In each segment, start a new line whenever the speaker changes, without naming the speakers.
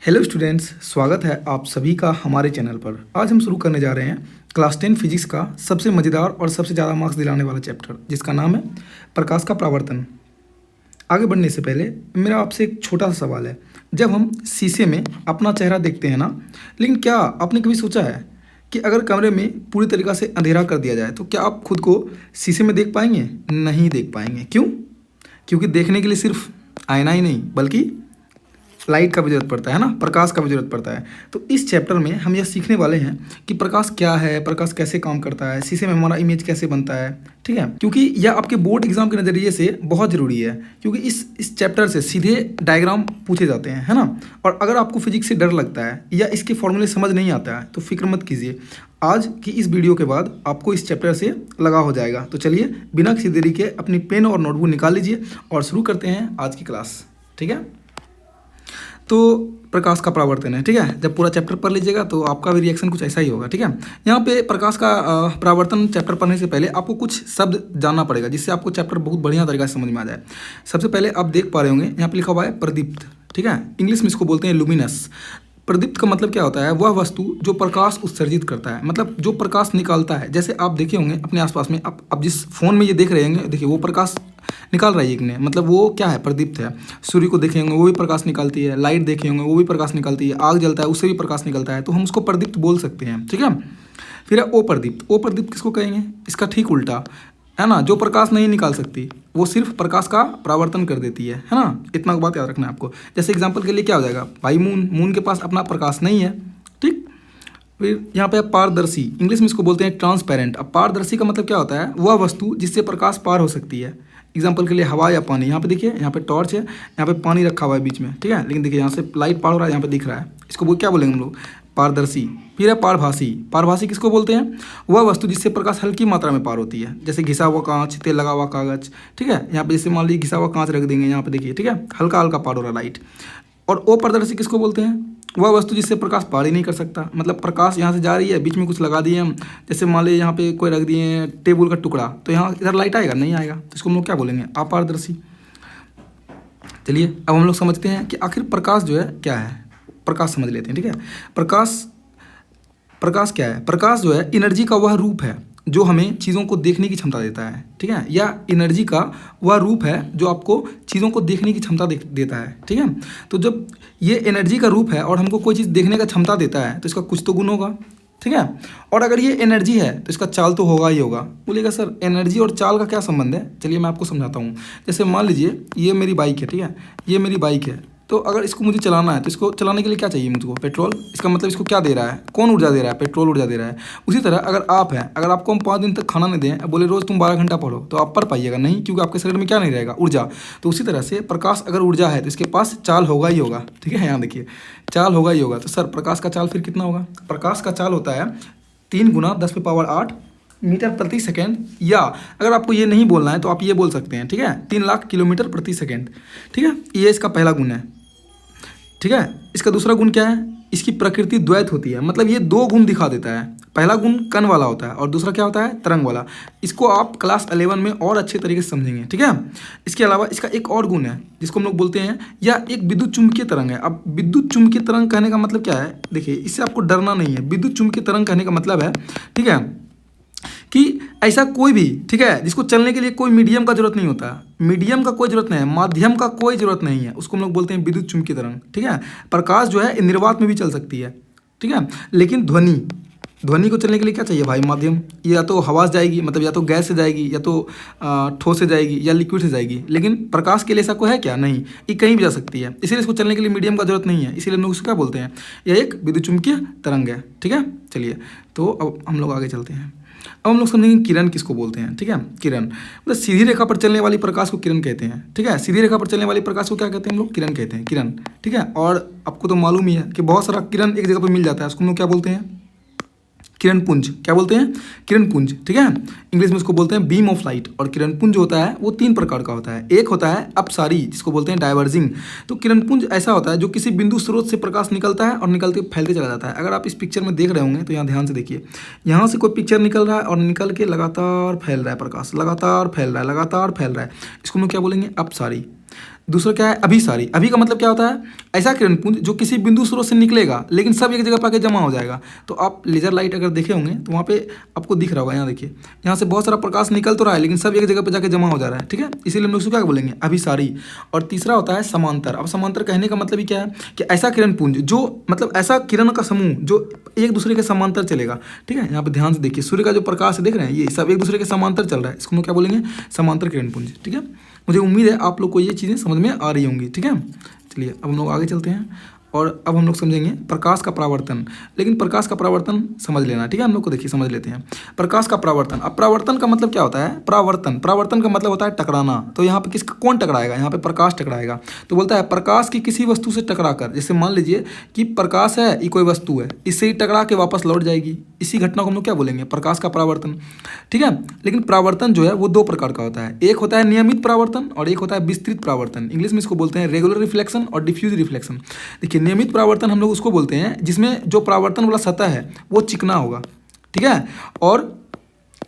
Hello students, स्वागत है आप सभी का हमारे चैनल पर। आज हम शुरू करने जा रहे हैं क्लास 10 फिजिक्स का सबसे मज़ेदार और सबसे ज़्यादा मार्क्स दिलाने वाला चैप्टर, जिसका नाम है प्रकाश का परावर्तन। आगे बढ़ने से पहले मेरा आपसे एक छोटा सा सवाल है। जब हम शीशे में अपना चेहरा देखते हैं ना, लेकिन क्या आपने कभी सोचा है कि अगर कमरे में पूरी तरीक़ा से अंधेरा कर दिया जाए तो क्या आप खुद को शीशे में देख पाएंगे? नहीं देख पाएंगे। क्यों? क्योंकि देखने के लिए सिर्फ आईना ही नहीं बल्कि लाइट का भी जरूरत पड़ता है ना, प्रकाश का भी जरूरत पड़ता है। तो इस चैप्टर में हम यह सीखने वाले हैं कि प्रकाश क्या है, प्रकाश कैसे काम करता है, शीशे में हमारा इमेज कैसे बनता है। ठीक है, क्योंकि यह आपके बोर्ड एग्जाम के नज़रिए से बहुत ज़रूरी है, क्योंकि इस चैप्टर से सीधे डायग्राम पूछे जाते हैं, है ना। और अगर आपको फिजिक्स से डर लगता है या इसके फॉर्मूले समझ नहीं आता है तो फिक्र मत कीजिए, आज की इस वीडियो के बाद आपको इस चैप्टर से लगाव हो जाएगा। तो चलिए बिना किसी देरी के अपनी पेन और नोटबुक निकाल लीजिए और शुरू करते हैं आज की क्लास। ठीक है, तो प्रकाश का परावर्तन है। ठीक है, जब पूरा चैप्टर पढ़ लीजिएगा तो आपका भी रिएक्शन कुछ ऐसा ही होगा। ठीक है, यहाँ पे प्रकाश का परावर्तन चैप्टर पढ़ने से पहले आपको कुछ शब्द जानना पड़ेगा, जिससे आपको चैप्टर बहुत बढ़िया तरीके से समझ में आ जाए। सबसे पहले आप देख पा रहे होंगे यहाँ पे लिखा हुआ है प्रदीप्त। ठीक है, इंग्लिश में इसको बोलते हैं लुमिनस। प्रदीप्त का मतलब क्या होता है? वह वस्तु जो प्रकाश उत्सर्जित करता है, मतलब जो प्रकाश निकालता है। जैसे आप देखे होंगे अपने आसपास में, आप जिस फोन में ये देख रहे होंगे, देखिए वो प्रकाश निकाल रहा है एक ने, मतलब वो क्या है? प्रदीप्त है। सूर्य को देखे होंगे वो भी प्रकाश निकालती है, लाइट देखे होंगे वो भी प्रकाश निकालती है, आग जलता है उससे भी प्रकाश निकलता है, तो हम उसको प्रदीप्त बोल सकते हैं। ठीक है, फिर है ओ प्रदीप्त। ओ प्रदीप्त किसको कहेंगे? इसका ठीक उल्टा है ना, जो प्रकाश नहीं निकाल सकती, वो सिर्फ प्रकाश का परावर्तन कर देती है ना। इतना बात याद रखना है आपको। जैसे एग्जांपल के लिए क्या हो जाएगा भाई, मून के पास अपना प्रकाश नहीं है। ठीक, फिर यहाँ पे पारदर्शी, इंग्लिश में इसको बोलते हैं ट्रांसपेरेंट। अब पारदर्शी का मतलब क्या होता है? वह वस्तु जिससे प्रकाश पार हो सकती है। एग्जाम्पल के लिए हवा या पानी। यहाँ पे देखिए, यहाँ पे टॉर्च है, यहाँ पे पानी रखा हुआ है बीच में। ठीक है, लेकिन देखिए यहाँ से लाइट पार हो रहा है, यहाँ पे दिख रहा है। इसको क्या बोलेंगे हम लोग? पारदर्शी। फिर है पारभासी। पारभासी किसको बोलते हैं? वह वस्तु जिससे प्रकाश हल्की मात्रा में पार होती है, जैसे घिसा हुआ कांच, तेल लगा हुआ कागज। ठीक है, यहाँ पे जैसे मान लीजिए घिसा हुआ कांच रख देंगे, यहाँ पे देखिए, ठीक है, हल्का हल्का पार हो रहा है लाइट। और अपारदर्शी किसको बोलते हैं? वह वस्तु जिससे प्रकाश पार ही नहीं कर सकता, मतलब प्रकाश यहाँ से जा रही है, बीच में कुछ लगा दिए हम, जैसे मान लीजिए यहाँ पे कोई रख दिए टेबल का टुकड़ा, तो यहाँ इधर लाइट आएगा? नहीं आएगा, तो इसको हम लोग क्या बोलेंगे? अपारदर्शी। चलिए अब हम लोग समझते हैं कि आखिर प्रकाश जो है क्या है। प्रकाश समझ लेते हैं। ठीक है, प्रकाश क्या है? प्रकाश जो है एनर्जी का वह रूप है जो हमें चीज़ों को देखने की क्षमता देता है। ठीक है, या एनर्जी का वह रूप है जो आपको चीज़ों को देखने की क्षमता देता है। ठीक है, तो जब ये एनर्जी का रूप है और हमको कोई चीज़ देखने का क्षमता देता है तो इसका कुछ तो गुण होगा। ठीक है, और अगर ये एनर्जी है तो इसका चाल तो होगा ही होगा। बोलिएगा सर एनर्जी और चाल का क्या संबंध है? चलिए मैं आपको समझाता हूँ। जैसे मान लीजिए ये मेरी बाइक है। ठीक है, ये मेरी बाइक है, तो अगर इसको मुझे चलाना है तो इसको चलाने के लिए क्या चाहिए मुझको? पेट्रोल। इसका मतलब इसको क्या दे रहा है? कौन ऊर्जा दे रहा है? पेट्रोल ऊर्जा दे रहा है। उसी तरह अगर आप हैं, अगर आपको हम 5 दिन तक खाना नहीं दें, बोले रोज़ तुम 12 घंटा पढ़ो, तो आप पढ़ पाइएगा नहीं, क्योंकि आपके शरीर में क्या नहीं रहेगा? ऊर्जा। तो उसी तरह से प्रकाश अगर ऊर्जा है तो इसके पास चाल होगा ही होगा। ठीक है, यहाँ देखिए चाल होगा ही होगा। तो सर प्रकाश का चाल फिर कितना होगा? प्रकाश का चाल होता है 3 × 10⁸ मीटर प्रति सेकेंड, या अगर आपको ये नहीं बोलना है तो आप ये बोल सकते हैं। ठीक है, 3 लाख किलोमीटर प्रति सेकेंड। ठीक है, ये इसका पहला गुण है। ठीक है, इसका दूसरा गुण क्या है? इसकी प्रकृति द्वैत होती है, मतलब ये 2 गुण दिखा देता है। पहला गुण कण वाला होता है और दूसरा क्या होता है? तरंग वाला। इसको आप क्लास 11 में और अच्छे तरीके से समझेंगे। ठीक है, इसके अलावा इसका एक और गुण है जिसको हम लोग बोलते हैं, या एक विद्युत चुंबकीय तरंग है। अब विद्युत चुंबकीय तरंग कहने का मतलब क्या है? देखिए इससे आपको डरना नहीं है। विद्युत चुंबकीय तरंग कहने का मतलब है, ठीक है, कि ऐसा कोई भी, ठीक है, जिसको चलने के लिए कोई मीडियम का जरूरत नहीं होता। मीडियम का कोई जरूरत नहीं है, माध्यम का कोई जरूरत नहीं है, उसको हम लोग बोलते हैं विद्युत चुंबकीय तरंग। ठीक है, प्रकाश जो है निर्वात में भी चल सकती है। ठीक है, लेकिन ध्वनि को चलने के लिए क्या चाहिए भाई? माध्यम। या तो हवा से जाएगी, मतलब या तो गैस से जाएगी, या तो ठोस से जाएगी, या लिक्विड से जाएगी। लेकिन प्रकाश के लिए ऐसा कोई है क्या? नहीं, ये कहीं भी जा सकती है, इसीलिए इसको चलने के लिए मीडियम का जरूरत नहीं है, इसीलिए हम लोग उसको क्या बोलते हैं? यह एक विद्युत चुंबकीय तरंग है। ठीक है, चलिए तो अब हम लोग आगे चलते हैं। अब हम लोग समझेंगे किरण किसको बोलते हैं। ठीक है, किरण मतलब सीधी रेखा पर चलने वाली प्रकाश को किरण कहते हैं। ठीक है, सीधी रेखा पर चलने वाली प्रकाश को क्या कहते हैं हम लोग? किरण कहते हैं, किरण। ठीक है, और आपको तो मालूम ही है कि बहुत सारा किरण एक जगह पर मिल जाता है, उसको हम लोग क्या बोलते हैं? किरण पुंज। क्या बोलते हैं? किरण पुंज। ठीक है, इंग्लिश में उसको बोलते हैं बीम ऑफ लाइट। और किरण पुंज होता है वो 3 प्रकार का होता है। एक होता है अपसारी, जिसको बोलते हैं डाइवर्जिंग। तो किरण पुंज ऐसा होता है जो किसी बिंदु स्रोत से प्रकाश निकलता है और निकलते फैलते चला जाता है। अगर आप इस पिक्चर में देख रहे होंगे तो यहाँ ध्यान से देखिए, यहाँ से कोई पिक्चर निकल रहा है और निकल के लगातार फैल रहा है प्रकाश, लगातार फैल रहा है, लगातार फैल रहा है। इसको हम लोग क्या बोलेंगे? अपसारी। दूसरा क्या है? अभिसारी। अभी का मतलब क्या होता है? ऐसा किरण पुंज जो किसी बिंदु स्रोत से निकलेगा लेकिन सब एक जगह पर आके जमा हो जाएगा। तो आप लेजर लाइट अगर देखे होंगे तो वहाँ पे आपको दिख रहा होगा, यहाँ देखिए, यहाँ से बहुत सारा प्रकाश निकल तो रहा है लेकिन सब एक जगह पर जाके जमा हो जा रहा है, ठीक है। इसीलिए हम लोग उसको क्या बोलेंगे, अभिसारी। और तीसरा होता है समांतर। अब समांतर कहने का मतलब ही क्या है कि ऐसा किरण पुंज जो मतलब ऐसा किरण का समूह जो एक दूसरे के समांतर चलेगा, ठीक है। यहाँ पे ध्यान से देखिए, सूर्य का जो प्रकाश है देख रहे हैं, ये सब एक दूसरे के समांतर चल रहा है, इसको हम लोग क्या बोलेंगे, समांतर किरण पुंज, ठीक है। मुझे उम्मीद है आप लोग को ये चीज़ें समझ में आ रही होंगी, ठीक है। चलिए अब हम लोग आगे चलते हैं और अब हम लोग समझेंगे प्रकाश का परावर्तन। लेकिन प्रकाश का परावर्तन समझ लेना, ठीक है। हम लोग को देखिए समझ लेते हैं प्रकाश का परावर्तन। अब परावर्तन का मतलब क्या होता है, परावर्तन, परावर्तन का मतलब होता है टकराना। तो यहाँ पे किसका, कौन टकराएगा, यहाँ पे प्रकाश टकराएगा। तो बोलता है प्रकाश की किसी वस्तु से टकराकर, जैसे मान लीजिए कि प्रकाश है, ये कोई वस्तु है, इससे ही टकरा के वापस लौट जाएगी, इसी घटना को हम लोग क्या बोलेंगे, प्रकाश का परावर्तन, ठीक है। लेकिन परावर्तन जो है वो दो प्रकार का होता है, एक होता है नियमित परावर्तन और एक होता है विस्तृत परावर्तन। इंग्लिश में इसको बोलते हैं रेगुलर रिफ्लेक्शन और डिफ्यूज रिफ्लेक्शन। देखिए नियमित परावर्तन हम लोग उसको बोलते हैं जिसमें जो परावर्तन वाला सतह है वो चिकना होगा, ठीक है। और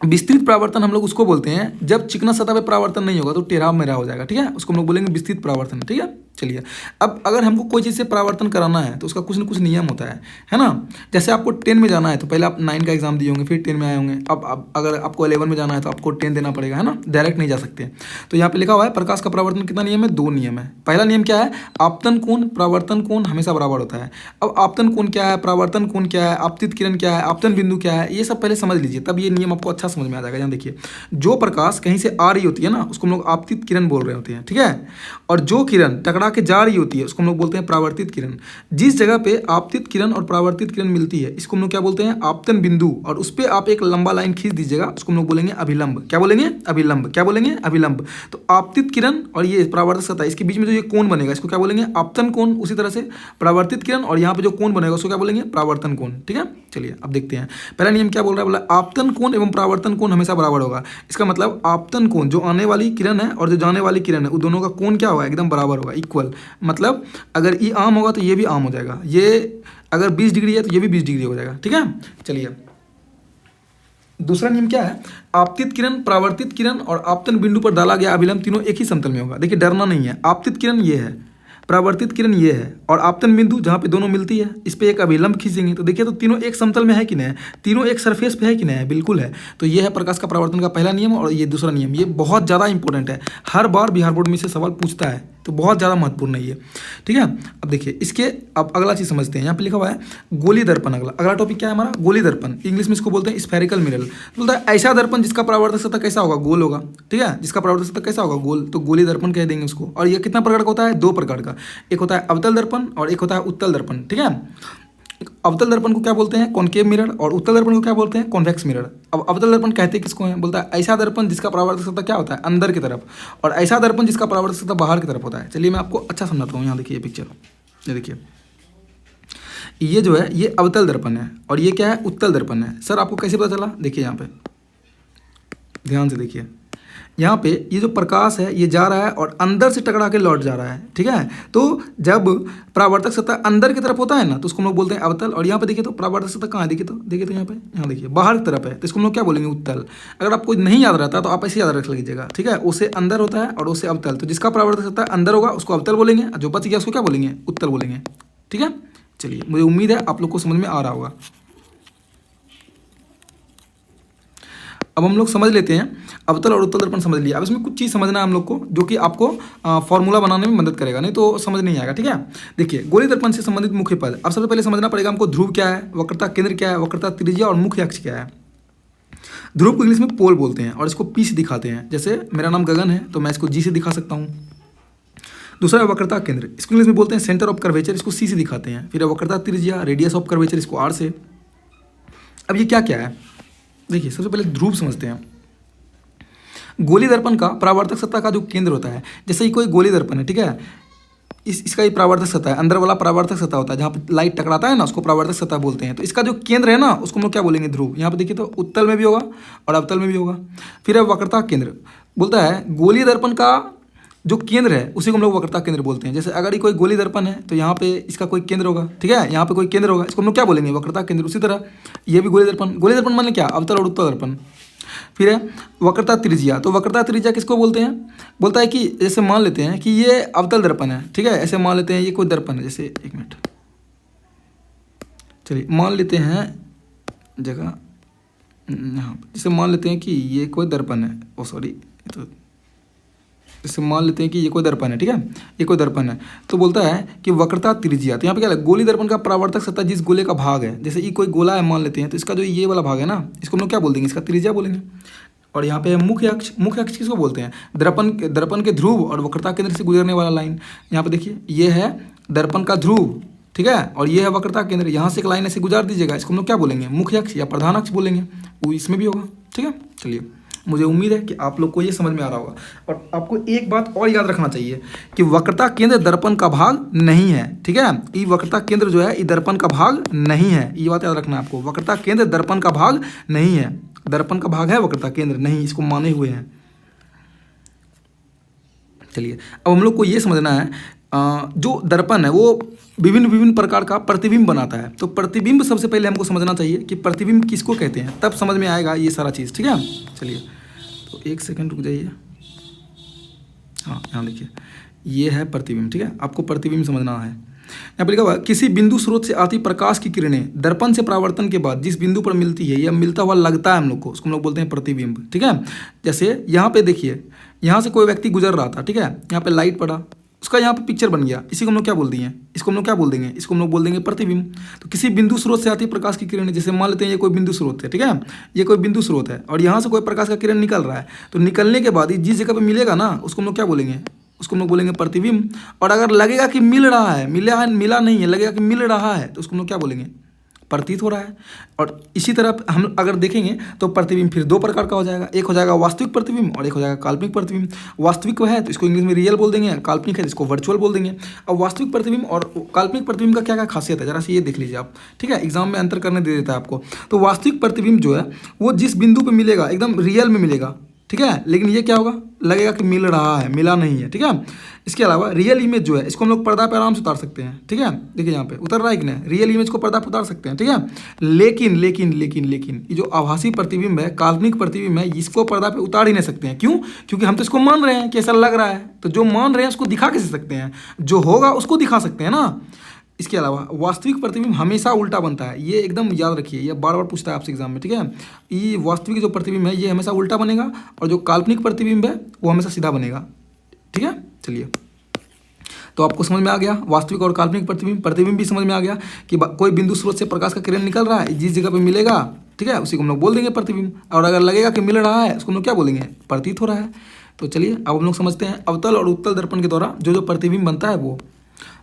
विस्तृत परावर्तन हम लोग उसको बोलते हैं जब चिकना सतह पे परावर्तन नहीं होगा तो टेढ़ा मेढ़ा हो जाएगा, ठीक है। उसको हम लोग बोलेंगे विस्तृत परावर्तन, ठीक है। चलिए अब अगर हमको कोई चीज़ से परावर्तन कराना है तो उसका कुछ न कुछ नियम होता है ना। जैसे आपको 10 में जाना है तो पहले आप 9 का एग्जाम दिए होंगे, फिर 10 में आए होंगे। अब अगर आपको 11 में जाना है तो आपको 10 देना पड़ेगा, है ना, डायरेक्ट नहीं जा सकते। तो यहाँ पे लिखा हुआ है प्रकाश का परावर्तन कितना नियम है, 2 नियम है। पहला नियम क्या है, आपतन कोण परावर्तन कोण हमेशा बराबर होता है। अब आपतन कोण क्या है, परावर्तन कोण क्या है, आपतित किरण क्या है, आपतन बिंदु क्या है, ये सब पहले समझ लीजिए, तब ये नियम आपको अच्छा समझ में आ जाएगा। यहाँ देखिए, जो प्रकाश कहीं से आ रही होती है ना उसको हम लोग आपतित किरण बोल रहे होते हैं, ठीक है। और जो किरण टकरा के जा रही होती है उसको हम लोग बोलते हैं परावर्तित किरण। जिस जगह पे आपतित किरण और परावर्तित किरण मिलती है इसको हम लोग क्या बोलते हैं, आपतन बिंदु। और उस पर आप एक लंबा लाइन खींच दीजिएगा, उसको हम लोग बोलेंगे अभिलंब। क्या बोलेंगे, अभिलंब। क्या बोलेंगे, अभिलंब। तो आपतित किरण और ये परावर्तित सतह, इसके बीच में जो ये कोण बनेगा इसको क्या बोलेंगे, आपतन कोण। उसी तरह से परावर्तित किरण और यहाँ पे जो कोण बनेगा उसको क्या बोलेंगे, परावर्तन कोण, ठीक है। चलिए अब देखते हैं पहला नियम क्या बोल रहा है, बोला आपतन कोण एवं परावर्तन कोण हमेशा बराबर होगा। इसका मतलब आपतन कोण जो आने वाली किरण है और जो जाने वाली किरण है उन दोनों का कोण क्या होगा, एकदम बराबर होगा, इक्वल। मतलब अगर ये आम होगा तो ये भी आम हो जाएगा, ये अगर 20 डिग्री है तो ये भी 20 डिग्री हो जाएगा, ठीक है। चलिए दूसरा नियम क्या है, आपतित किरण, परावर्तित किरण और आपतन बिंदु पर डाला गया अभिलंब तीनों एक ही समतल में होगा। देखिए डरना नहीं है, आपतित किरण ये है, परावर्तित किरण ये है और आपतन बिंदु जहाँ पे दोनों मिलती है इस पे एक अभिलंब खींचेंगे तो देखिए तो तीनों एक समतल में है कि नहीं है, तीनों एक सरफेस पे है कि नहीं है, बिल्कुल है। तो ये है प्रकाश का परावर्तन का पहला नियम। और ये दूसरा नियम, ये बहुत ज़्यादा इंपॉर्टेंट है, हर बार बिहार बोर्ड में से सवाल पूछता है, तो बहुत ज़्यादा महत्वपूर्ण है ये, ठीक है। अब देखिए इसके अब अगला चीज़ समझते हैं। यहाँ पे लिखा हुआ है गोली दर्पण। अगला टॉपिक क्या है हमारा, गोली दर्पण। इंग्लिश में इसको बोलते हैं स्फेरिकल मिरर। बोलता है ऐसा दर्पण जिसका परावर्तक सतह कैसा होगा, गोल होगा, ठीक है। जिसका परावर्तक सतह कैसा होगा, गोल, तो गोली दर्पण कह देंगे उसको। और ये कितना प्रकार का होता है, 2 प्रकार का, एक होता है अवतल दर्पण और एक होता है उत्तल दर्पण, ठीक है। अवतल दर्पण को क्या बोलते हैं, कॉनकेव मिरर, और उत्तल दर्पण को क्या बोलते हैं, कॉन्वेक्स मिरर। अब अवतल दर्पण कहते हैं किसको है, बोलता है ऐसा दर्पण जिसका परावर्तक सतह क्या होता है, अंदर की तरफ, और ऐसा दर्पण जिसका परावर्तक सतह बाहर की तरफ होता है। चलिए मैं आपको अच्छा समझाता हूँ। यहाँ देखिए पिक्चर, ये देखिए, ये जो है ये अवतल दर्पण है और ये क्या है, उत्तल दर्पण है। सर आपको कैसे पता चला, देखिए यहाँ पे ध्यान से देखिए, यहाँ पे ये जो प्रकाश है ये जा रहा है और अंदर से टकरा के लौट जा रहा है, ठीक है। तो जब परावर्तक सतह अंदर की तरफ होता है ना तो उसको हम लोग बोलते हैं अवतल। और यहाँ पे देखिए तो परावर्तक सतह कहाँ है, देखिए तो यहाँ देखिए बाहर की तरफ है, तो इसको हम लोग क्या बोलेंगे, उत्तल। अगर आपको नहीं याद रहता तो आप ऐसे याद रख लीजिएगा, ठीक है। उससे अंदर होता है और उससे अवतल, तो जिसका परावर्तक सतह अंदर होगा उसको अवतल बोलेंगे, जो बच गया उसको क्या बोलेंगे, उत्तल बोलेंगे, ठीक है। चलिए मुझे उम्मीद है आप लोग को समझ में आ रहा होगा। अब हम लोग समझ लेते हैं अवतल और उत्तल दर्पण समझ लिया। अब इसमें कुछ चीज़ समझना है हम लोग को जो कि आपको फॉर्मूला बनाने में मदद करेगा, नहीं तो समझ नहीं आएगा, ठीक है। देखिए गोली दर्पण से संबंधित मुख्य पद। अब सबसे पहले समझना पड़ेगा हमको ध्रुव क्या है, वक्रता केंद्र क्या है, वक्रता त्रिज्या और मुख्य अक्ष क्या है। ध्रुव को इंग्लिश में पोल बोलते हैं और इसको पी से दिखाते हैं। जैसे मेरा नाम गगन है तो मैं इसको जी से दिखा सकता हूँ। दूसरा है वक्रता केंद्र, इसको इंग्लिश में बोलते हैं सेंटर ऑफ कर्वेचर, इसको सी से दिखाते हैं। फिर है वक्रता त्रिज्या, रेडियस ऑफ कर्वेचर, इसको आर से। अब ये क्या क्या है, देखिए सबसे पहले ध्रुव समझते हैं। गोली दर्पण का परावर्तक सतह का जो केंद्र होता है, जैसे ही कोई गोली दर्पण है, ठीक है, इसका ही परावर्तक सतह है, अंदर वाला परावर्तक सतह होता है जहाँ पे लाइट टकराता है ना उसको परावर्तक सतह बोलते हैं। तो इसका जो केंद्र है ना उसको हम लोग क्या बोलेंगे, ध्रुव। यहाँ पे देखिए तो उत्तल में भी होगा और अवतल में भी होगा। फिर है वक्रता केंद्र, बोलता है गोली दर्पण का जो केंद्र है उसी को हम लोग वक्रता केंद्र बोलते हैं। जैसे अगर ये कोई गोली दर्पण है तो यहाँ पे इसका कोई केंद्र होगा, ठीक है, यहाँ पे कोई केंद्र होगा, इसको हम लोग क्या बोलेंगे, वक्रता केंद्र। उसी तरह ये भी गोली दर्पण माने क्या, अवतल और उत्तल दर्पण। फिर है वक्रता त्रिज्या। तो वक्रता त्रिज्या किसको बोलते हैं? बोलता है कि जैसे मान लेते हैं कि ये अवतल दर्पण है, ठीक है, ऐसे मान लेते हैं ये कोई दर्पण है, जैसे एक मिनट, चलिए मान लेते हैं जगह यहाँ, जैसे मान लेते हैं कि ये कोई दर्पण है, ओ सॉरी, तो जैसे मान लेते हैं कि ये कोई दर्पण है, ठीक है, ये कोई दर्पण है, तो बोलता है कि वक्रता त्रिज्या। तो यहाँ पे क्या है, गोली दर्पण का परावर्तक सतह जिस गोले का भाग है, जैसे ये कोई गोला है मान लेते हैं, तो इसका जो ये वाला भाग है ना, इसको हम लोग क्या बोल देंगे, इसका त्रिज्या बोलेंगे। और यहाँ पे मुख्य अक्ष, मुख्य अक्ष किसको बोलते हैं? दर्पण के ध्रुव और वक्रता केंद्र से गुजरने वाला लाइन। यहाँ पे देखिए ये है दर्पण का ध्रुव, ठीक है, और ये है वक्रता केंद्र, यहाँ से एक लाइन ऐसे गुजार दीजिएगा, इसको हम लोग क्या बोलेंगे, मुख्य अक्ष या प्रधान अक्ष बोलेंगे, वो इसमें भी होगा, ठीक है। चलिए, मुझे उम्मीद है कि आप लोग को ये समझ में आ रहा होगा। और आपको एक बात और याद रखना चाहिए कि वक्रता केंद्र दर्पण का भाग नहीं है, ठीक है, ये वक्रता केंद्र जो है ये दर्पण का भाग नहीं है, ये बात याद रखना है आपको। वक्रता केंद्र दर्पण का भाग नहीं है, दर्पण का भाग है, वक्रता केंद्र नहीं, इसको माने हुए हैं। चलिए, अब हम लोग को ये समझना है जो दर्पण है वो विभिन्न विभिन्न प्रकार का प्रतिबिंब बनाता है। तो प्रतिबिंब सबसे पहले हमको समझना चाहिए कि प्रतिबिंब किसको कहते हैं, तब समझ में आएगा ये सारा चीज़, ठीक है। चलिए, तो एक सेकंड रुक जाइए, हाँ यहाँ देखिए ये है प्रतिबिंब, ठीक है, आपको प्रतिबिंब समझना है। यहाँ पर लिखा हुआ किसी बिंदु स्रोत से आती प्रकाश की किरणें दर्पण से परावर्तन के बाद जिस बिंदु पर मिलती है या मिलता हुआ लगता है हम लोग को, उसको हम लोग बोलते हैं प्रतिबिंब, ठीक है। जैसे यहाँ पे देखिए, यहाँ से कोई व्यक्ति गुजर रहा था, ठीक है, यहाँ पे लाइट पड़ा, उसका यहाँ पे पिक्चर बन गया, इसी को हम लोग क्या बोल दिए, इसको हम लोग क्या बोल देंगे, इसको हम लोग बोल देंगे प्रतिबिंब। तो किसी बिंदु स्रोत से आती प्रकाश की किरण, जैसे मान लेते हैं ये कोई बिंदु स्रोत है, ठीक है, ये कोई बिंदु स्रोत है और यहाँ से कोई प्रकाश का किरण निकल रहा है, तो निकलने के बाद जिस जगह पे मिलेगा ना, उसको हम लोग क्या बोलेंगे, उसको हम लोग बोलेंगे प्रतिबिंब। और अगर लगेगा कि मिल रहा है, मिला नहीं है, लगेगा कि मिल रहा है, तो उसको हम लोग क्या बोलेंगे, प्रतीत हो रहा है। और इसी तरह हम अगर देखेंगे तो प्रतिबिंब फिर दो प्रकार का हो जाएगा, एक हो जाएगा वास्तविक प्रतिबिंब और एक हो जाएगा काल्पनिक प्रतिबिंब। वास्तविक है तो इसको इंग्लिश में रियल बोल देंगे, काल्पनिक है तो इसको वर्चुअल बोल देंगे। अब वास्तविक प्रतिबिंब और काल्पनिक प्रतिबिंब का क्या क्या खासियत है, जरा से ये देख लीजिए आप, ठीक है, एग्जाम में अंतर करने दे देता है आपको। तो वास्तविक प्रतिबिंब जो है वो जिस बिंदु पर मिलेगा एकदम रियल में मिलेगा, ठीक है, लेकिन ये क्या होगा, लगेगा कि मिल रहा है, मिला नहीं है, ठीक है। इसके अलावा रियल इमेज जो है इसको हम लोग पर्दा पे आराम से उतार सकते हैं, ठीक है, देखिए यहाँ पे उतर रहा है कि नहीं, रियल इमेज को पर्दा पे उतार सकते हैं, ठीक है। लेकिन लेकिन लेकिन लेकिन ये जो आभासी प्रतिबिंब है, काल्पनिक प्रतिबिंब है, इसको पर्दा पे उतार ही नहीं सकते हैं। क्यों? क्योंकि हम तो इसको मान रहे हैं कि ऐसा लग रहा है, तो जो मान रहे हैं उसको दिखा कैसे सकते हैं, जो होगा उसको दिखा सकते हैं ना। इसके अलावा वास्तविक प्रतिबिंब हमेशा उल्टा बनता है, ये एकदम याद रखिए, ये बार बार पूछता है आपसे एग्जाम में, ठीक है। ये वास्तविक जो प्रतिबिंब है ये हमेशा उल्टा बनेगा और जो काल्पनिक प्रतिबिंब है वो हमेशा सीधा बनेगा, ठीक है। चलिए, तो आपको समझ में आ गया वास्तविक और काल्पनिक प्रतिबिंब। प्रतिबिंब भी समझ में आ गया कि कोई बिंदु स्रोत से प्रकाश का किरण निकल रहा है, जिस जगह पे मिलेगा, ठीक है, उसी को हम लोग बोल देंगे प्रतिबिंब। और अगर लगेगा कि मिल रहा है, उसको हम लोग क्या बोलेंगे, प्रतीत हो रहा है। तो चलिए, अब हम लोग समझते हैं अवतल और उत्तल दर्पण के द्वारा जो जो प्रतिबिंब बनता है वो।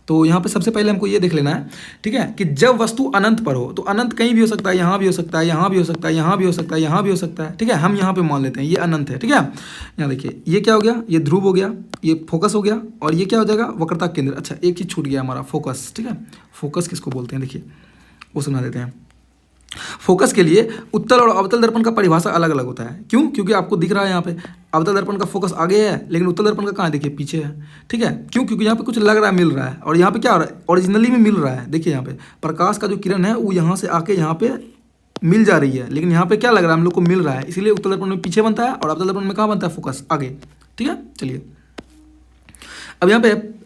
तो यहाँ पे सबसे पहले हमको ये देख लेना है, ठीक है, कि जब वस्तु अनंत पर हो, तो अनंत कहीं भी हो सकता है, यहाँ भी हो सकता है, यहाँ भी हो सकता है, यहाँ भी हो सकता है, यहाँ भी हो सकता है, ठीक है। हम यहाँ पे मान लेते हैं ये अनंत है, ठीक है। यहाँ देखिए ये क्या हो गया, ये ध्रुव हो गया, ये फोकस हो गया, और ये क्या हो जाएगा, वक्रता केंद्र। अच्छा, एक चीज़ छूट गया हमारा, फोकस, ठीक है। फोकस किसको बोलते हैं, देखिए वो सुना देते हैं। फोकस के लिए उत्तल और अवतल दर्पण का परिभाषा अलग अलग होता है। क्यों? क्योंकि आपको दिख रहा है यहाँ पे अवतल दर्पण का फोकस आगे है, लेकिन उत्तल दर्पण का कहाँ है, देखिए पीछे है, ठीक है। क्यों? क्योंकि यहाँ पे कुछ लग रहा है, मिल रहा है, और यहाँ पे क्या हो रहा है, ओरिजिनली में मिल रहा है। देखिए यहाँ पे प्रकाश का जो किरण है वो यहाँ से आके यहाँ पे मिल जा रही है, लेकिन यहाँ पे क्या लग रहा है, हम लोग को मिल रहा है, इसीलिए उत्तल दर्पण में पीछे बनता है और अवतल दर्पण में कहाँ बनता है, फोकस आगे, ठीक है। चलिए, अब यहाँ पे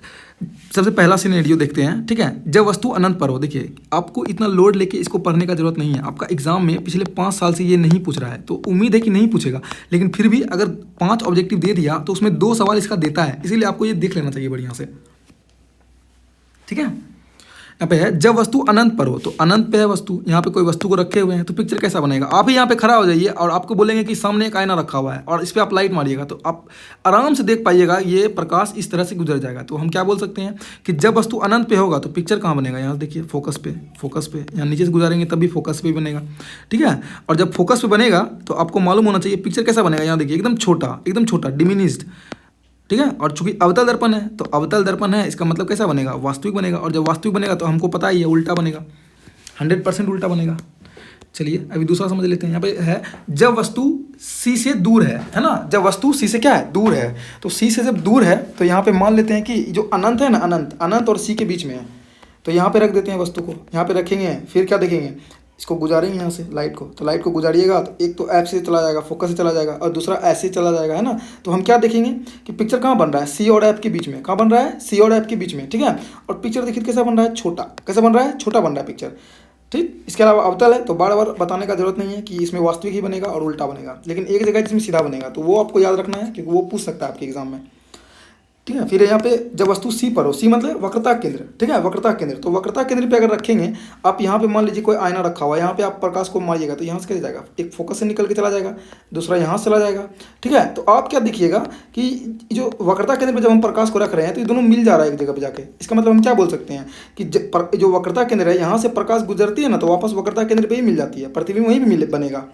सबसे पहला सिनेरियो देखते हैं, ठीक है। जब वस्तु अनंत पर हो, देखिए आपको इतना लोड लेके इसको पढ़ने का जरूरत नहीं है, आपका एग्जाम में पिछले 5 साल से ये नहीं पूछ रहा है, तो उम्मीद है कि नहीं पूछेगा, लेकिन फिर भी अगर 5 ऑब्जेक्टिव दे दिया तो उसमें 2 सवाल इसका देता है, इसीलिए आपको ये देख लेना चाहिए बढ़िया से, ठीक है। यहाँ पे है जब वस्तु अनंत पर हो, तो अनंत पे है वस्तु, यहाँ पे कोई वस्तु को रखे हुए हैं, तो पिक्चर कैसा बनेगा, आप ही यहाँ पे खड़ा हो जाइए और आपको बोलेंगे कि सामने एक आईना रखा हुआ है और इस पर आप लाइट मारिएगा, तो आप आराम से देख पाइएगा ये प्रकाश इस तरह से गुजर जाएगा। तो हम क्या बोल सकते हैं कि जब वस्तु अनंत पे होगा तो पिक्चर कहाँ बनेगा, यहाँ देखिए फोकस पे, यहाँ नीचे से गुजारेंगे तब भी फोकस पे बनेगा, ठीक है। और जब फोकस पे बनेगा तो आपको मालूम होना चाहिए पिक्चर कैसा बनेगा, यहाँ देखिए एकदम छोटा डिमिनिस्ड, ठीक है। और चूंकि अवतल दर्पण है, तो अवतल दर्पण है, इसका मतलब कैसा बनेगा, वास्तविक बनेगा, और जब वास्तविक बनेगा तो हमको पता ही है उल्टा बनेगा, 100% उल्टा बनेगा। चलिए, अभी दूसरा समझ लेते हैं। यहाँ पे है जब वस्तु सी से दूर है ना, जब वस्तु सी से क्या है, दूर है, तो सी से जब दूर है तो यहाँ पे मान लेते हैं कि जो अनंत है ना, अनंत और सी के बीच में है, तो यहाँ पे रख देते हैं वस्तु को, यहाँ पे रखेंगे, फिर क्या देखेंगे, इसको गुजारेंगे यहाँ से लाइट को, तो लाइट को गुजारिएगा तो एक तो ऐप से चला जाएगा, फोकस से चला जाएगा, और दूसरा ऐसे चला जाएगा, है ना। तो हम क्या देखेंगे कि पिक्चर कहाँ बन रहा है, सी और ऐप के बीच में। कहाँ बन रहा है, सी और ऐप के बीच में, ठीक है। और पिक्चर देखिए कैसा बन रहा है, छोटा, कैसा बन रहा है, छोटा बन रहा है पिक्चर, ठीक। इसके अलावा अवतल है तो बार बार बताने का जरूरत नहीं है कि इसमें वास्तविक ही बनेगा और उल्टा बनेगा, लेकिन एक जगह जिसमें सीधा बनेगा, तो वो आपको याद रखना है क्योंकि वो पूछ सकता है आपके एग्जाम में, ठीक है। फिर यहाँ पे जब वस्तु सी पर हो, सी मतलब वक्रता केंद्र, ठीक है, वक्रता केंद्र, तो वक्रता केंद्र पे अगर रखेंगे आप, यहाँ पे मान लीजिए कोई आईना रखा हुआ है, यहाँ पे आप प्रकाश को मारिएगा तो यहाँ से कैसे जाएगा, एक फोकस से निकल के चला जाएगा, दूसरा यहाँ से चला जाएगा, ठीक है। तो आप क्या देखिएगा कि जो वक्रता केंद्र पर जब हम प्रकाश को रख रहे हैं तो ये दोनों मिल जा रहा है एक जगह पर जाके। इसका मतलब हम क्या बोल सकते हैं कि जो वक्रता केंद्र है यहाँ से प्रकाश गुजरती है ना, तो वापस वक्रता केंद्र पर ही मिल जाती है, प्रतिबिंब वहीं पर बनेगा।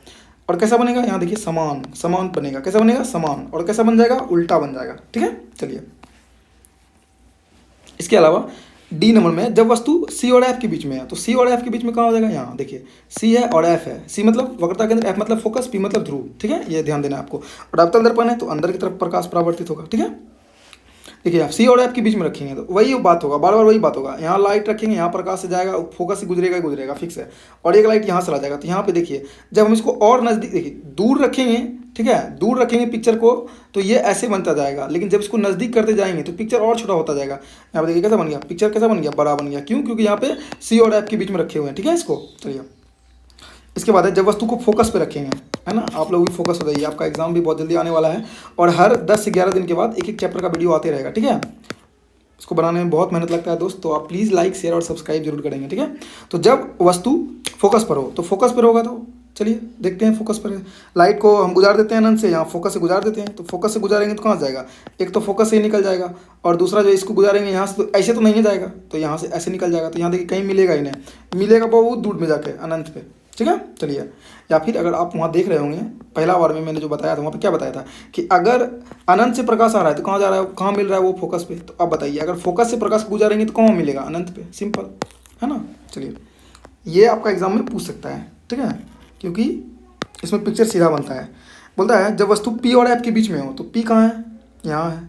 और कैसा बनेगा, यहाँ देखिए समान, समान बनेगा, कैसा बनेगा, समान, और कैसा बन जाएगा, उल्टा बन जाएगा, ठीक है। चलिए इसके अलावा डी नंबर में जब वस्तु सी और एफ के बीच में है, तो सी और एफ के बीच में कहाँ हो जाएगा, यहाँ देखिए सी है और एफ है, सी मतलब वक्रता केंद्र, एफ मतलब फोकस, पी मतलब ध्रुव, ठीक है, ये ध्यान देना है आपको। और अवतल दर्पण है तो अंदर की तरफ प्रकाश परावर्तित होगा, ठीक है। देखिए आप सी और एफ के बीच में रखेंगे तो वही बात होगा, बार बार वही बात होगा। यहाँ लाइट रखेंगे, यहाँ प्रकाश से जाएगा, फोकस से गुजरेगा ही गुजरेगा, फिक्स है। और एक लाइट यहाँ से चला जाएगा, तो यहाँ पे देखिए जब हम इसको और नज़दीक, देखिए दूर रखेंगे, ठीक है, दूर रखेंगे पिक्चर को तो ये ऐसे बनता जाएगा, लेकिन जब इसको नज़दीक करते जाएंगे तो पिक्चर और छोटा होता जाएगा। यहाँ पे देखिए कैसा बन गया, पिक्चर कैसा बन गया, बड़ा बन गया, क्यों, क्योंकि यहाँ पे सी और एफ के बीच में रखे हुए हैं, ठीक है। इसको चलिए इसके बाद है जब वस्तु को फोकस पे रखेंगे, है ना, आप लोग भी फोकस हो जाइए, आपका एग्जाम भी बहुत जल्दी आने वाला है, और हर 10 से 11 दिन के बाद एक एक चैप्टर का वीडियो आते रहेगा, ठीक है। इसको बनाने में बहुत मेहनत लगता है दोस्त, तो आप प्लीज़ लाइक शेयर और सब्सक्राइब जरूर करेंगे, ठीक है। तो जब वस्तु फोकस पर हो, तो फोकस पर होगा तो चलिए देखते हैं फोकस पर। लाइट को हम गुजार देते हैं अनंत से, यहाँ फोकस से गुजार देते हैं, तो फोकस से गुजारेंगे तो कहाँ जाएगा, एक तो फोकस से ही निकल जाएगा, और दूसरा जो इसको गुजारेंगे यहाँ से तो ऐसे तो नहीं जाएगा, तो यहाँ से ऐसे निकल जाएगा, तो यहाँ देखिए कहीं मिलेगा ही नहीं, मिलेगा बहुत दूर में जाके अनंत पे, ठीक है। चलिए या फिर अगर आप वहाँ देख रहे होंगे पहला बार में मैंने जो बताया था, वहाँ पे क्या बताया था कि अगर अनंत से प्रकाश आ रहा है तो कहाँ जा रहा है, कहाँ मिल रहा है वो फोकस पे। तो आप बताइए अगर फोकस से प्रकाश गुजारेंगे तो कहाँ मिलेगा, अनंत पे, सिंपल है ना। चलिए ये आपका एग्जाम में पूछ सकता है, ठीक है, क्योंकि इसमें पिक्चर सीधा बनता है। बोलता है जब वस्तु पी और एफ के बीच में हो, तो पी कहाँ है, यहाँ है,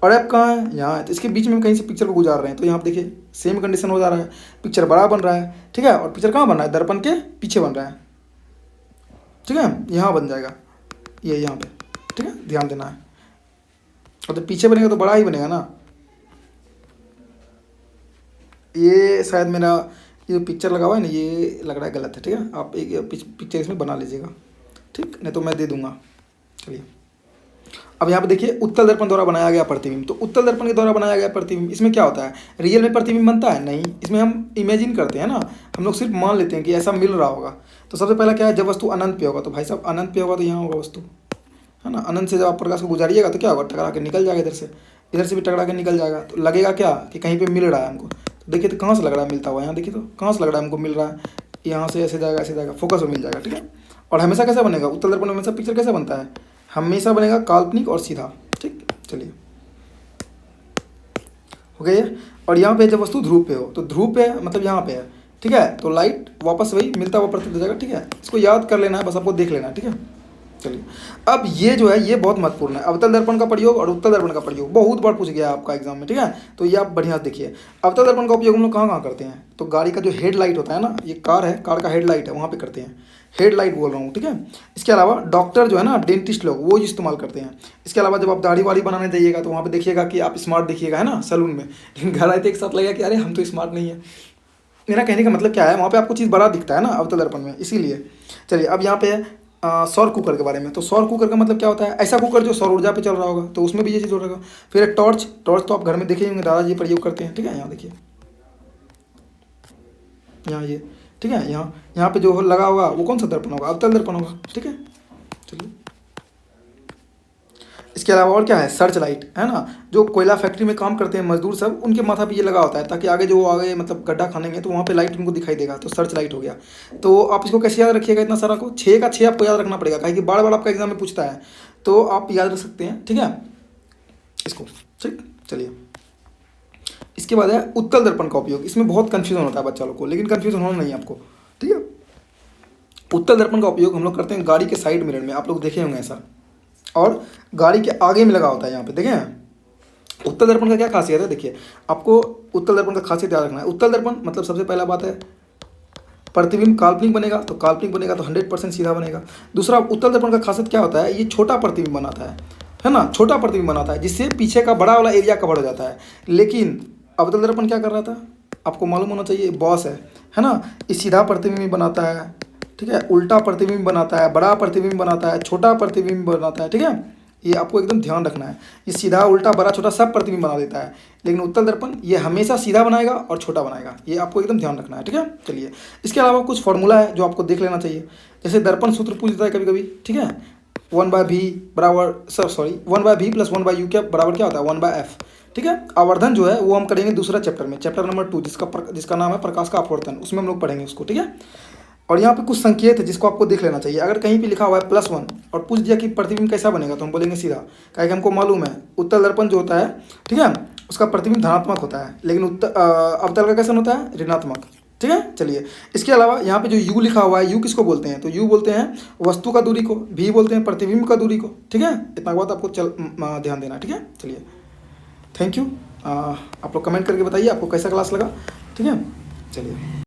और एफ कहाँ है, यहाँ है, तो इसके बीच में कहीं से पिक्चर को गुजार रहे हैं, तो यहाँ पे देखिए सेम कंडीशन हो जा रहा है, पिक्चर बड़ा बन रहा है, ठीक है। और पिक्चर कहाँ बन रहा है, दर्पण के पीछे बन रहा है, ठीक है, यहाँ बन जाएगा ये यहाँ पे, ठीक है, ध्यान देना है। और तो पीछे बनेगा तो बड़ा ही बनेगा ना। ये शायद मेरा ये पिक्चर लगा हुआ है ना, ये लग रहा है गलत है, ठीक है, आप एक पिक्चर इसमें बना लीजिएगा, ठीक, नहीं तो मैं दे दूंगा। चलिए अब यहाँ पे देखिए उत्तल दर्पण द्वारा बनाया गया प्रतिबिंब, तो उत्तल दर्पण के द्वारा बनाया गया प्रतिबिंब, इसमें क्या होता है, रियल में प्रतिबिंब बनता है नहीं, इसमें हम इमेजिन करते हैं ना, हम लोग सिर्फ मान लेते हैं कि ऐसा मिल रहा होगा। तो सबसे पहला क्या है, जब वस्तु अनंत पे होगा, तो भाई साहब अनंत पे होगा तो यहाँ होगा वस्तु, है ना। अनंत से जब आप प्रकाश को गुजारिएगा तो क्या होगा, टकरा के निकल जाएगा, इधर से भी टकरा के निकल जाएगा, तो लगेगा क्या कि कहीं पर मिल रहा है हमको। तो देखिए तो कहाँ से लग रहा है मिलता हुआ, यहाँ देखिए तो कहाँ से लग रहा है हमको मिल रहा है, यहाँ से ऐसे जाएगा, ऐसे जाएगा, फोकस में मिल जाएगा, ठीक है। और हमेशा कैसा बनेगा, उत्तल दर्पण में हमेशा पिक्चर कैसा बनता है, हमेशा बनेगा काल्पनिक और सीधा, ठीक। चलिए हो गया ये। और यहाँ पे जब वस्तु ध्रुव पे हो, तो ध्रुव पे मतलब यहाँ पे है, ठीक है, तो लाइट वापस वही मिलता हुआ प्रतीत हो जाएगा, ठीक है। इसको याद कर लेना है, बस आपको देख लेना है, ठीक है। चलिए अब ये जो है ये बहुत महत्वपूर्ण है, अवतल दर्पण का प्रयोग और उत्तल दर्पण का प्रयोग बहुत बार पूछ गया आपका एग्जाम में, ठीक है। तो ये आप बढ़िया देखिए, अवतल दर्पण का उपयोग हम लोग कहाँ कहाँ करते हैं, तो गाड़ी का जो हेडलाइट होता है ना, ये कार है, कार का हेडलाइट है, वहाँ पे करते हैं, हेडलाइट बोल रहा हूँ, ठीक है। इसके अलावा डॉक्टर जो है ना, डेंटिस्ट लोग, वो इस्तेमाल करते हैं। इसके अलावा जब आप दाढ़ी वाड़ी बनाने जाइएगा तो वहाँ पे देखिएगा कि आप स्मार्ट दिखिएगा, है ना, सैलून में, लेकिन घर आए तो एक साथ लगेगा कि अरे हम तो स्मार्ट नहीं है। मेरा कहने का मतलब क्या है, वहाँ पे आपको चीज़ बड़ा दिखता है ना अवतल दर्पण में, इसीलिए। चलिए अब यहाँ पे है सौर कुकर के बारे में, तो सौर कुकर का मतलब क्या होता है, ऐसा कुकर जो सौर ऊर्जा पे चल रहा होगा, तो उसमें भी ये चीज़ हो रहेगा। फिर एक टॉर्च, टॉर्च तो आप घर में देखे होंगे, दादाजी प्रयोग करते हैं, ठीक है। यहाँ देखिए, यहाँ ये, ठीक है, यहाँ पे जो लगा होगा वो कौन सा दर्पण होगा, अवतल दर्पण होगा, ठीक है। चलिए इसके अलावा और क्या है, सर्च लाइट, है ना, जो कोयला फैक्ट्री में काम करते हैं मजदूर सब, उनके माथा पे ये लगा होता है, ताकि आगे जो आगे मतलब गड्ढा खानेंगे तो वहाँ पे लाइट उनको दिखाई देगा, तो सर्च लाइट हो गया। तो आप इसको कैसे याद रखिएगा, इतना सारा को 6 का 6 आपको याद रखना पड़ेगा, कहीं कि बार बार आपका एग्जाम में पूछता है, तो आप याद रख सकते हैं, ठीक है, इसको, ठीक। चलिए इसके बाद है उत्तल दर्पण का उपयोग, इसमें बहुत कन्फ्यूजन होता है बच्चा लोग को, लेकिन कन्फ्यूजन होना नहीं आपको, ठीक है। उत्तल दर्पण का उपयोग हम लोग करते हैं गाड़ी के साइड मिरर में, आप लोग देखे होंगे ऐसा, और गाड़ी के आगे में लगा होता है, यहाँ पे देखें। उत्तल दर्पण का क्या खासियत है, देखिए आपको उत्तल दर्पण का खासियत याद रखना है। उत्तल दर्पण मतलब सबसे पहला बात है प्रतिबिंब काल्पनिक बनेगा तो काल्पनिक बनेगा तो 100% सीधा बनेगा। दूसरा, उत्तल दर्पण का खासियत क्या होता है, ये छोटा प्रतिबिंब बनाता है ना, छोटा प्रतिबिंब बनाता है जिससे पीछे का बड़ा वाला एरिया कवर हो जाता है। लेकिन अवतल दर्पण क्या कर रहा था, आपको मालूम होना चाहिए, बॉस है ना, ये सीधा प्रतिबिंब बनाता है, ठीक है, उल्टा प्रतिबिंब बनाता है, बड़ा प्रतिबिंब बनाता है, छोटा प्रतिबिंब बनाता है, ठीक है, ये आपको एकदम ध्यान रखना है। ये सीधा उल्टा बड़ा छोटा सब प्रतिबिंब बना देता है, लेकिन उत्तल दर्पण ये हमेशा सीधा बनाएगा और छोटा बनाएगा, ये आपको एकदम ध्यान रखना है, ठीक है। चलिए, इसके अलावा कुछ फॉर्मूला है जो आपको देख लेना चाहिए। जैसे दर्पण सूत्र पूछ देता है कभी कभी, ठीक है, 1/v बराबर 1/v प्लस 1/u क्या बराबर क्या होता है, 1/f, ठीक है। आवर्धन जो है वो हम करेंगे दूसरा चैप्टर में, चैप्टर नंबर 2, जिसका नाम है प्रकाश का अपवर्तन, उसमें हम लोग पढ़ेंगे उसको, ठीक है। और यहाँ पे कुछ संकेत है जिसको आपको देख लेना चाहिए। अगर कहीं पे लिखा हुआ है +1 और पूछ दिया कि प्रतिबिंब कैसा बनेगा, तो हम बोलेंगे सीधा, क्या हमको मालूम है उत्तल दर्पण जो होता है, ठीक है, उसका प्रतिबिंब धनात्मक होता है, लेकिन अवतल का कैसा होता है, ऋणात्मक, ठीक है। चलिए, इसके अलावा यहाँ पे जो u लिखा हुआ है, u किसको बोलते हैं, तो u बोलते हैं वस्तु का दूरी को, v बोलते हैं प्रतिबिंब का दूरी को, ठीक है। इतना बात आपको ध्यान देना, ठीक है। चलिए, थैंक यू। आप लोग कमेंट करके बताइए आपको कैसा क्लास लगा, ठीक है। चलिए।